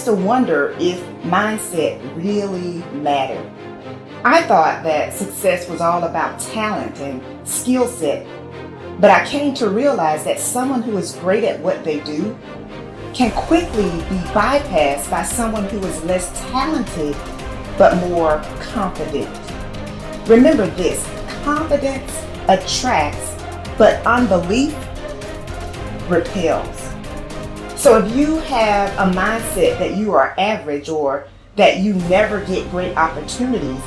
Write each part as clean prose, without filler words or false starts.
to wonder if mindset really mattered. I thought that success was all about talent and skill set, but I came to realize that someone who is great at what they do can quickly be bypassed by someone who is less talented but more confident. Remember this, confidence attracts, but unbelief repels. So if you have a mindset that you are average or that you never get great opportunities,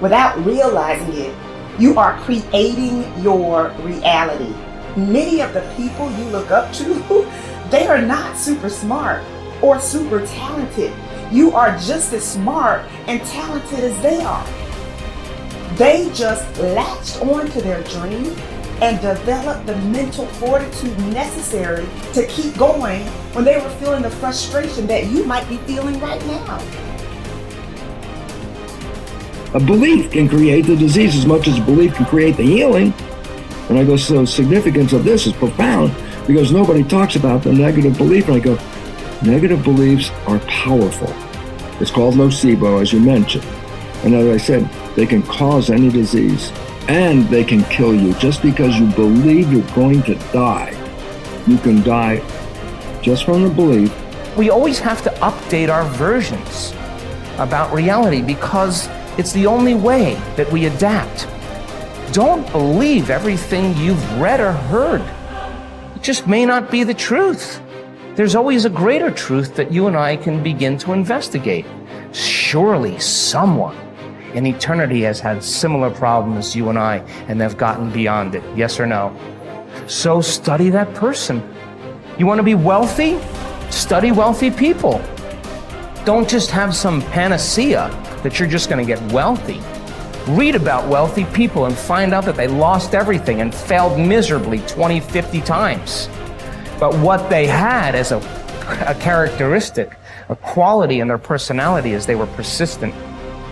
without realizing it, you are creating your reality. Many of the people you look up to, they are not super smart or super talented. You are just as smart and talented as they are. They just latched onto their dream and developed the mental fortitude necessary to keep going when they were feeling the frustration that you might be feeling right now. A belief can create the disease as much as a belief can create the healing. And I go, so the significance of this is profound because nobody talks about the negative belief. And I go, negative beliefs are powerful. It's called nocebo, as you mentioned. And as I said, they can cause any disease and they can kill you. Just because you believe you're going to die, you can die just from the belief. We always have to update our versions about reality because it's the only way that we adapt. Don't believe everything you've read or heard. It just may not be the truth. There's always a greater truth that you and I can begin to investigate. Surely someone in eternity has had similar problems as you and I, and they've gotten beyond it, yes or no? So study that person. You want to be wealthy? Study wealthy people. Don't just have some panacea that you're just going to get wealthy. Read about wealthy people and find out that they lost everything and failed miserably 20, 50 times. But what they had as a characteristic, a quality in their personality is they were persistent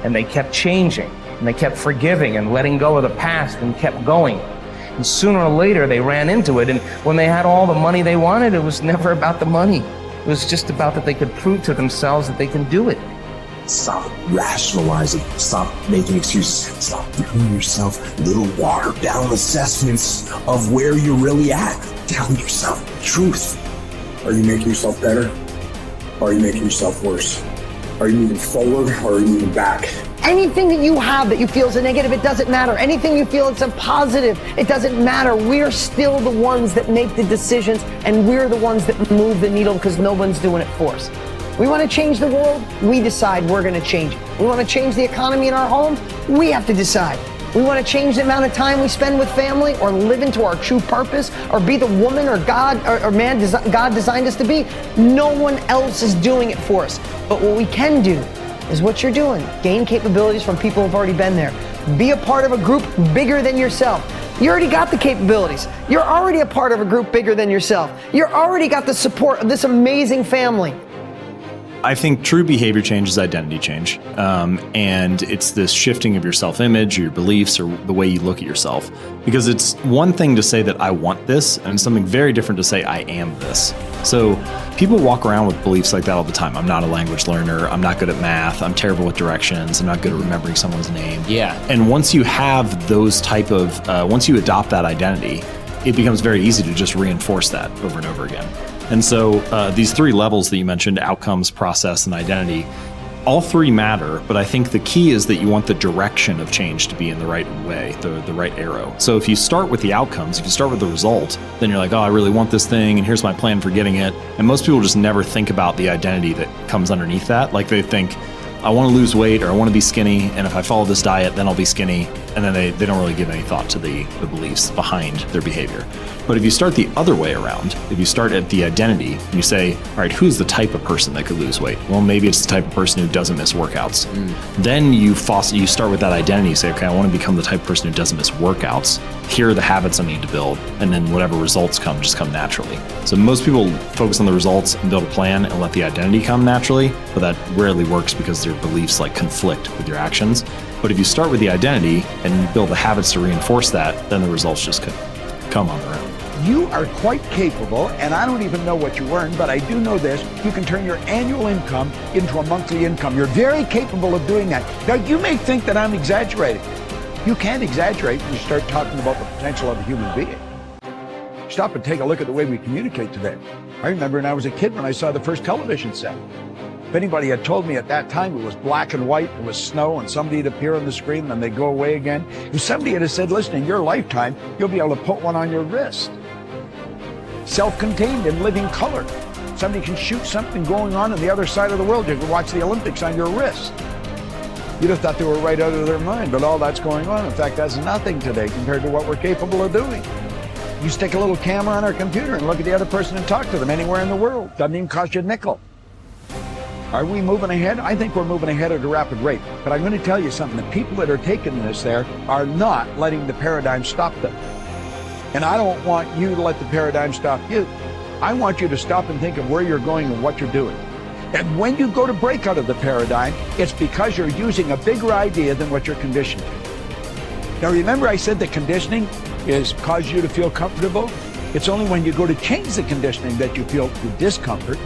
and they kept changing and they kept forgiving and letting go of the past and kept going. And sooner or later they ran into it, and when they had all the money they wanted, it was never about the money. It was just about that they could prove to themselves that they can do it. Stop rationalizing. Stop making excuses. Stop giving yourself little watered down assessments of where you're really at. Tell yourself the truth. Are you making yourself better? Or are you making yourself worse? Are you moving forward or are you moving back? Anything that you have that you feel is a negative, it doesn't matter. Anything you feel it's a positive, it doesn't matter. We're still the ones that make the decisions, and we're the ones that move the needle because no one's doing it for us. We want to change the world, we decide we're going to change it. We want to change the economy in our home, we have to decide. We want to change the amount of time we spend with family or live into our true purpose or be the woman or God or man God designed us to be. No one else is doing it for us. But what we can do is what you're doing. Gain capabilities from people who've already been there. Be a part of a group bigger than yourself. You already got the capabilities. You're already a part of a group bigger than yourself. You're already got the support of this amazing family. I think true behavior change is identity change. And it's this shifting of your self-image or your beliefs or the way you look at yourself. Because it's one thing to say that I want this, and it's something very different to say I am this. So people walk around with beliefs like that all the time. I'm not a language learner. I'm not good at math. I'm terrible with directions. I'm not good at remembering someone's name. Yeah. And once you have those type of, once you adopt that identity, it becomes very easy to just reinforce that over and over again. And so these three levels that you mentioned, outcomes, process, and identity, all three matter, but I think the key is that you want the direction of change to be in the right way, the right arrow. So if you start with the outcomes, if you start with the result, then you're like, oh, I really want this thing, and here's my plan for getting it. And most people just never think about the identity that comes underneath that. Like they think, I want to lose weight or I want to be skinny, and if I follow this diet, then I'll be skinny. And then they don't really give any thought to the beliefs behind their behavior. But if you start the other way around, if you start at the identity, and you say, all right, who's the type of person that could lose weight? Well, maybe it's the type of person who doesn't miss workouts. Then you start with that identity. You say, okay, I want to become the type of person who doesn't miss workouts. Here are the habits I need to build. And then whatever results come, just come naturally. So most people focus on the results and build a plan and let the identity come naturally, but that rarely works because their beliefs like conflict with your actions. But if you start with the identity and you build the habits to reinforce that, then the results just come on their own. You are quite capable, and I don't even know what you earn, but I do know this. You can turn your annual income into a monthly income. You're very capable of doing that. Now, you may think that I'm exaggerating. You can't exaggerate when you start talking about the potential of a human being. Stop and take a look at the way we communicate today. I remember when I was a kid when I saw the first television set. If anybody had told me at that time it was black and white, it was snow, and somebody would appear on the screen and then they'd go away again. If somebody had said, listen, in your lifetime, you'll be able to put one on your wrist. Self-contained in living color. Somebody can shoot something going on the other side of the world. You can watch the Olympics on your wrist. You'd have thought they were right out of their mind, but all that's going on. In fact, that's nothing today compared to what we're capable of doing. You stick a little camera on our computer and look at the other person and talk to them anywhere in the world. Doesn't even cost you a nickel. Are we moving ahead? I think we're moving ahead at a rapid rate. But I'm going to tell you something. The people that are taking this there are not letting the paradigm stop them. And I don't want you to let the paradigm stop you. I want you to stop and think of where you're going and what you're doing. And when you go to break out of the paradigm, it's because you're using a bigger idea than what you're conditioned to. Now remember I said that conditioning is cause you to feel comfortable? It's only when you go to change the conditioning that you feel the discomfort.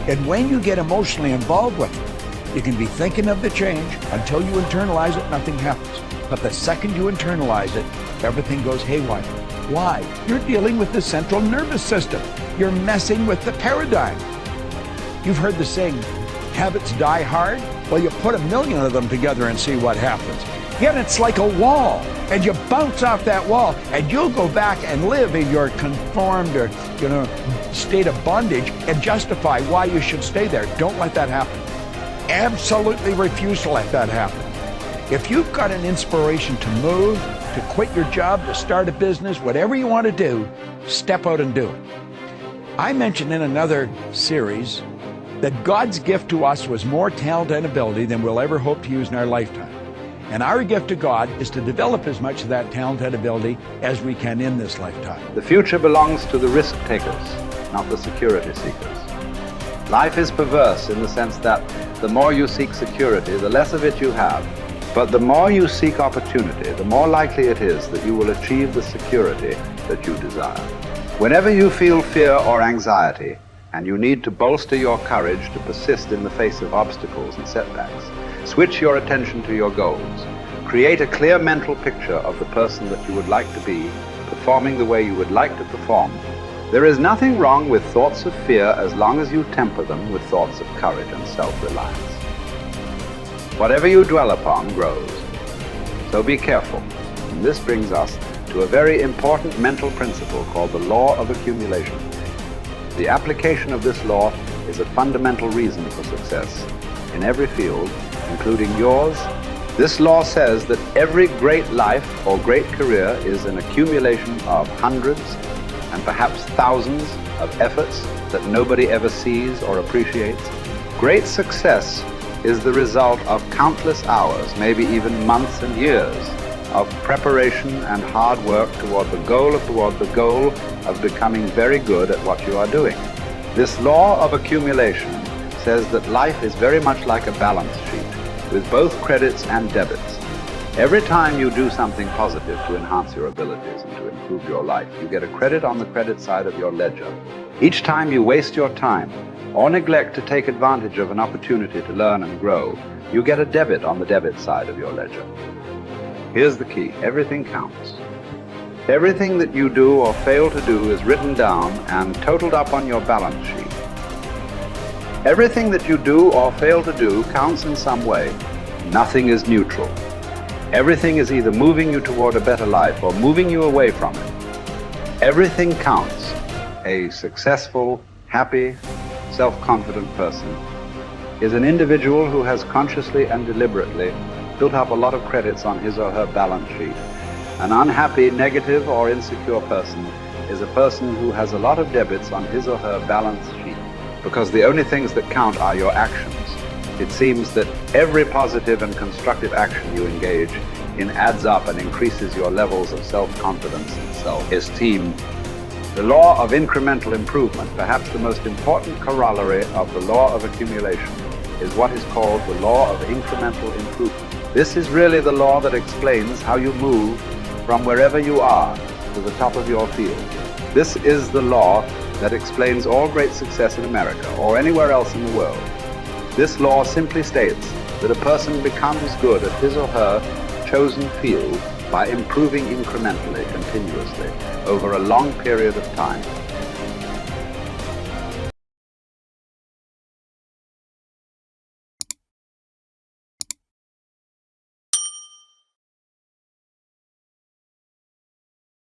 And when you get emotionally involved with it, you can be thinking of the change until you internalize it, nothing happens. But the second you internalize it, everything goes haywire. Why? You're dealing with the central nervous system. You're messing with the paradigm. You've heard the saying, habits die hard? Well, you put 1,000,000 of them together and see what happens. Yet it's like a wall, and you bounce off that wall, and you'll go back and live in your conformed or, state of bondage and justify why you should stay there. Don't let that happen. Absolutely refuse to let that happen. If you've got an inspiration to move, to quit your job, to start a business, whatever you want to do, step out and do it. I mentioned in another series that God's gift to us was more talent and ability than we'll ever hope to use in our lifetime. And our gift to God is to develop as much of that talent and ability as we can in this lifetime. The future belongs to the risk takers, not the security seekers. Life is perverse in the sense that the more you seek security, the less of it you have. But the more you seek opportunity, the more likely it is that you will achieve the security that you desire. Whenever you feel fear or anxiety, and you need to bolster your courage to persist in the face of obstacles and setbacks, switch your attention to your goals. Create a clear mental picture of the person that you would like to be, performing the way you would like to perform. There is nothing wrong with thoughts of fear as long as you temper them with thoughts of courage and self-reliance. Whatever you dwell upon grows. So be careful. And this brings us to a very important mental principle called the law of accumulation. The application of this law is a fundamental reason for success in every field, including yours. This law says that every great life or great career is an accumulation of hundreds and perhaps thousands of efforts that nobody ever sees or appreciates. Great success is the result of countless hours, maybe even months and years, of preparation and hard work toward the goal of becoming very good at what you are doing. This law of accumulation says that life is very much like a balance sheet with both credits and debits. Every time you do something positive to enhance your abilities and to improve your life, you get a credit on the credit side of your ledger. Each time you waste your time or neglect to take advantage of an opportunity to learn and grow, you get a debit on the debit side of your ledger. Here's the key. Everything counts. Everything that you do or fail to do is written down and totaled up on your balance sheet. Everything that you do or fail to do counts in some way. Nothing is neutral. Everything is either moving you toward a better life or moving you away from it. Everything counts. A successful, happy, self-confident person is an individual who has consciously and deliberately built up a lot of credits on his or her balance sheet. An unhappy, negative, or insecure person is a person who has a lot of debits on his or her balance sheet, because the only things that count are your actions. It seems that every positive and constructive action you engage in adds up and increases your levels of self-confidence and self-esteem. The law of incremental improvement, perhaps the most important corollary of the law of accumulation, is what is called the law of incremental improvement. This is really the law that explains how you move from wherever you are to the top of your field. This is the law that explains all great success in America or anywhere else in the world. This law simply states that a person becomes good at his or her chosen field by improving incrementally, continuously, over a long period of time.